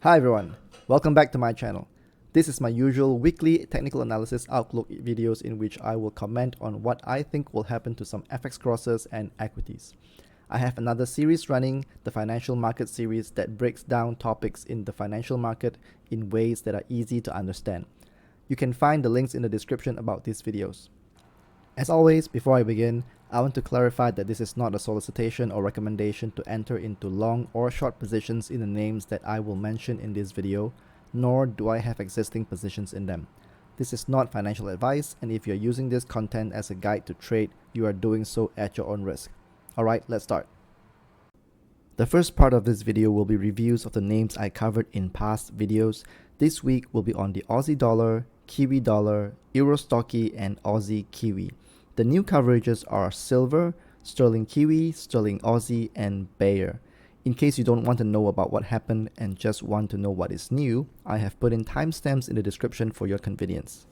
Hi everyone, welcome back to my channel. This is my usual weekly technical analysis outlook videos in which I will comment on what I think will happen to some FX crosses and equities. I have another series running, the financial market series, that breaks down topics in the financial market in ways that are easy to understand. You can find the links in the description about these videos. As always, before I begin, I want to clarify that this is not a solicitation or recommendation to enter into long or short positions in the names that I will mention in this video, nor do I have existing positions in them. This is not financial advice, and if you're using this content as a guide to trade, you are doing so at your own risk. Alright, let's start. The first part of this video will be reviews of the names I covered in past videos. This week will be on the Aussie dollar, Kiwi dollar, Euro Stocky, and Aussie Kiwi. The new coverages are Silver, Sterling Kiwi, Sterling Aussie, and Bayer. In case you don't want to know about what happened and just want to know what is new, I have put in timestamps in the description for your convenience.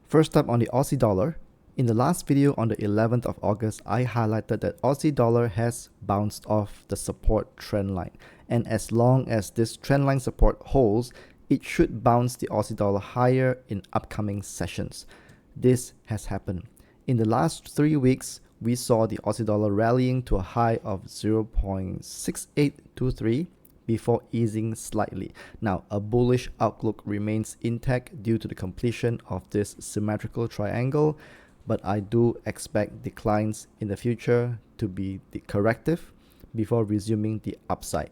First up on the Aussie dollar. In the last video on the 11th of August, I highlighted that Aussie dollar has bounced off the support trend line, and as long as this trend line support holds, it should bounce the Aussie dollar higher in upcoming sessions. This has happened. In the last 3 weeks, we saw the Aussie dollar rallying to a high of 0.6823 before easing slightly. Now, a bullish outlook remains intact due to the completion of this symmetrical triangle, but I do expect declines in the future to be the corrective before resuming the upside.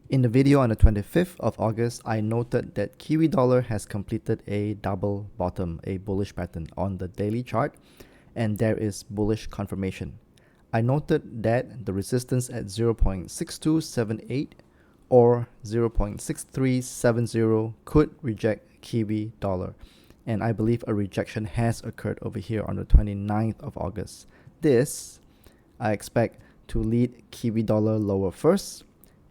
In the video on the 25th of August, I noted that Kiwi dollar has completed a double bottom, a bullish pattern on the daily chart, and there is bullish confirmation. I noted that the resistance at 0.6278 or 0.6370 could reject Kiwi dollar, and I believe a rejection has occurred over here on the 29th of August. This, I expect to lead Kiwi dollar lower first,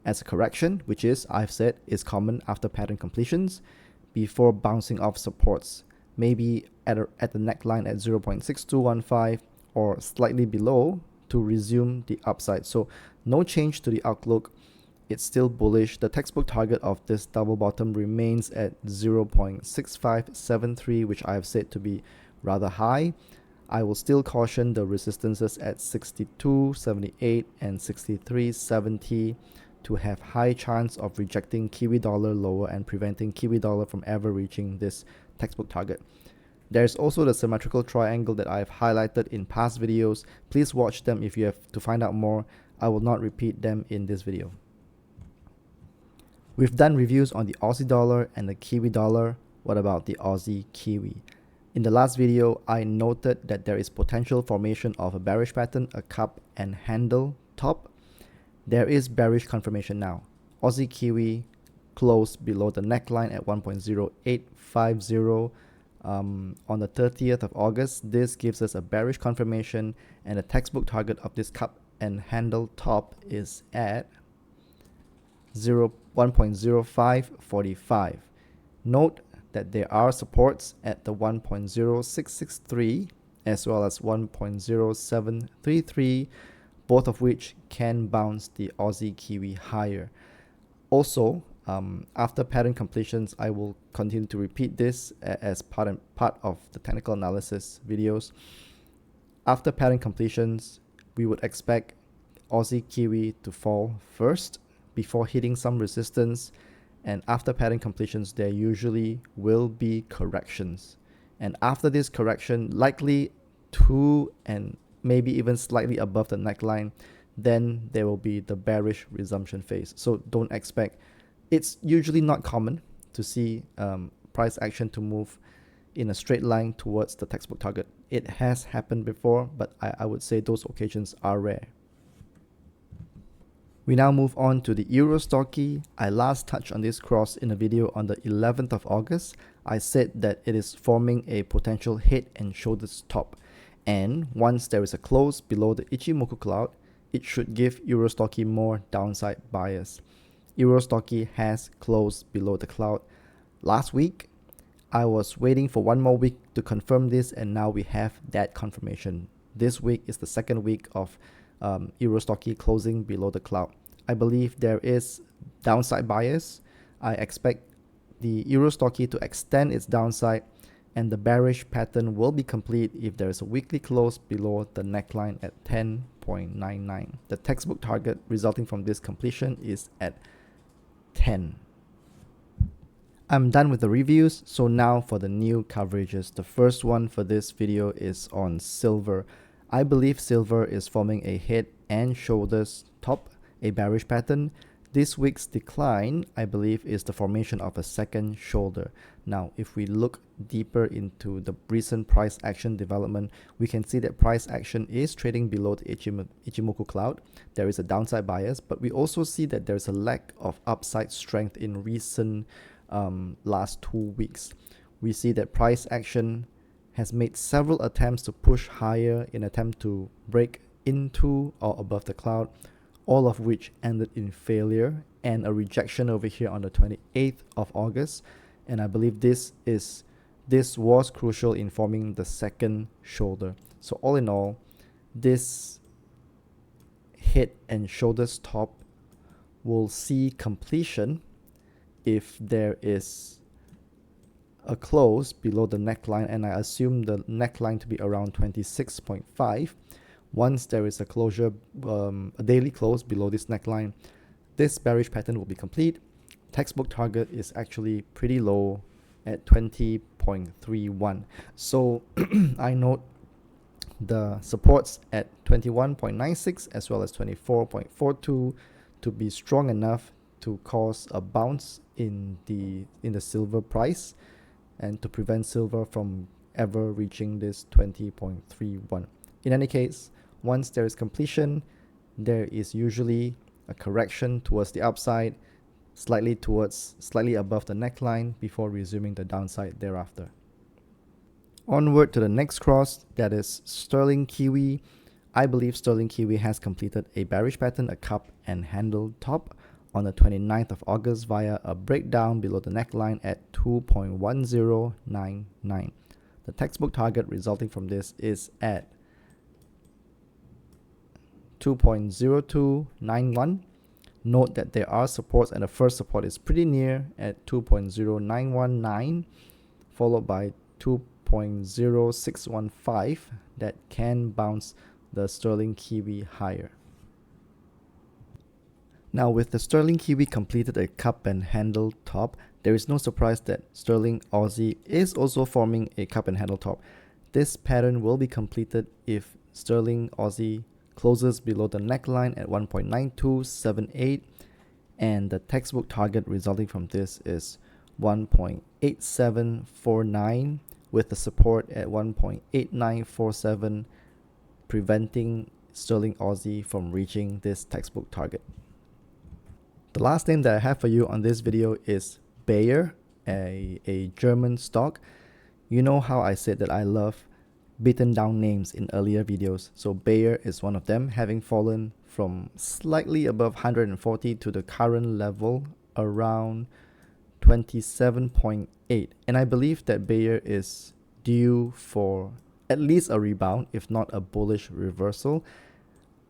as a correction, which I've said is common after pattern completions, before bouncing off supports, maybe at the neckline at 0.6215 or slightly below to resume the upside. So no change to the outlook. It's still bullish. The textbook target of this double bottom remains at 0.6573, which I have said to be rather high. I will still caution the resistances at 62.78 and 63.70 to have high chance of rejecting Kiwi dollar lower and preventing Kiwi dollar from ever reaching this textbook target. There's also the symmetrical triangle that I've highlighted in past videos. Please watch them if you have to find out more. I will not repeat them in this video. We've done reviews on the Aussie dollar and the Kiwi dollar. What about the Aussie Kiwi? In the last video, I noted that there is potential formation of a bearish pattern, a cup and handle top. There is bearish confirmation now. Aussie Kiwi closed below the neckline at 1.0850 on the 30th of August. This gives us a bearish confirmation, and the textbook target of this cup and handle top is at 1.0545. Note that there are supports at the 1.0663 as well as 1.0733, both of which can bounce the Aussie Kiwi higher. Also, after pattern completions, I will continue to repeat this as part of the technical analysis videos. After pattern completions, we would expect Aussie Kiwi to fall first before hitting some resistance, and after pattern completions, there usually will be corrections. And after this correction, likely to and maybe even slightly above the neckline, then there will be the bearish resumption phase. So don't expect, it's usually not common to see price action to move in a straight line towards the textbook target. It has happened before, but I would say those occasions are rare. We now move on to the Euro Stocky. I last touched on this cross in a video on the 11th of August. I said that it is forming a potential head and shoulders top. And once there is a close below the Ichimoku cloud, it should give Euro Stocky more downside bias. Euro Stocky has closed below the cloud last week. I was waiting for one more week to confirm this, and now we have that confirmation. This week is the second week of Euro Stocky closing below the cloud. I believe there is downside bias. I expect the Euro Stoxy to extend its downside, and the bearish pattern will be complete if there is a weekly close below the neckline at 10.99. The textbook target resulting from this completion is at 10. I'm done with the reviews, so now for the new coverages. The first one for this video is on silver. I believe silver is forming a head and shoulders top, a bearish pattern. This week's decline, I believe, is the formation of a second shoulder. Now, if we look deeper into the recent price action development, we can see that price action is trading below the Ichimoku cloud. There is a downside bias, but we also see that there is a lack of upside strength in recent last 2 weeks. We see that price action has made several attempts to push higher in attempt to break into or above the cloud, all of which ended in failure and a rejection over here on the 28th of August. And I believe this was crucial in forming the second shoulder. So all in all, this head and shoulders top will see completion if there is a close below the neckline, and I assume the neckline to be around 26.5. Once there is a closure, a daily close below this neckline, this bearish pattern will be complete. Textbook target is actually pretty low at 20.31. So I note the supports at 21.96 as well as 24.42 to be strong enough to cause a bounce in the silver price and to prevent silver from ever reaching this 20.31. In any case, once there is completion, there is usually a correction towards the upside, slightly above the neckline before resuming the downside thereafter. Onward to the next cross, that is sterling kiwi. I believe sterling kiwi has completed a bearish pattern, a cup and handle top on the 29th of August via a breakdown below the neckline at 2.1099. The textbook target resulting from this is at 2.0291. Note that there are supports, and the first support is pretty near at 2.0919, followed by 2.0615 that can bounce the sterling kiwi higher. Now, with the sterling kiwi completed a cup and handle top, there is no surprise that sterling Aussie is also forming a cup and handle top. This pattern will be completed if sterling Aussie closes below the neckline at 1.9278, and the textbook target resulting from this is 1.8749 with the support at 1.8947, preventing sterling Aussie from reaching this textbook target. The last name that I have for you on this video is Bayer, a German stock. You know how I said that I love beaten down names in earlier videos, so Bayer is one of them, having fallen from slightly above 140 to the current level around 27.8, and I believe that Bayer is due for at least a rebound, if not a bullish reversal.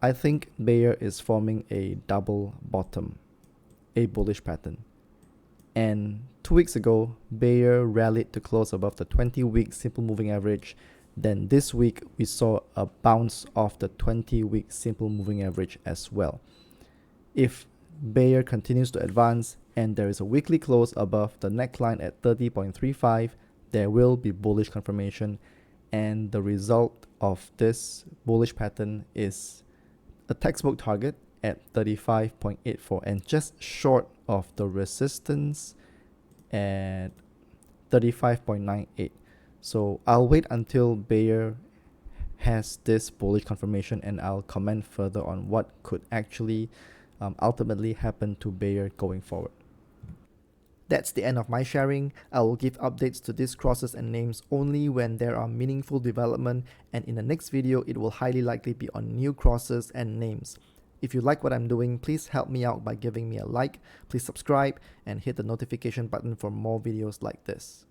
I think Bayer is forming a double bottom, a bullish pattern, and 2 weeks ago Bayer rallied to close above the 20-week simple moving average. Then this week we saw a bounce off the 20-week simple moving average as well. If Bayer continues to advance and there is a weekly close above the neckline at 30.35, there will be bullish confirmation, and the result of this bullish pattern is a textbook target at 35.84 and just short of the resistance at 35.98. So I'll wait until Bayer has this bullish confirmation and I'll comment further on what could actually ultimately happen to Bayer going forward. That's the end of my sharing. I will give updates to these crosses and names only when there are meaningful development, and in the next video it will highly likely be on new crosses and names. If you like what I'm doing, please help me out by giving me a like, please subscribe and hit the notification button for more videos like this.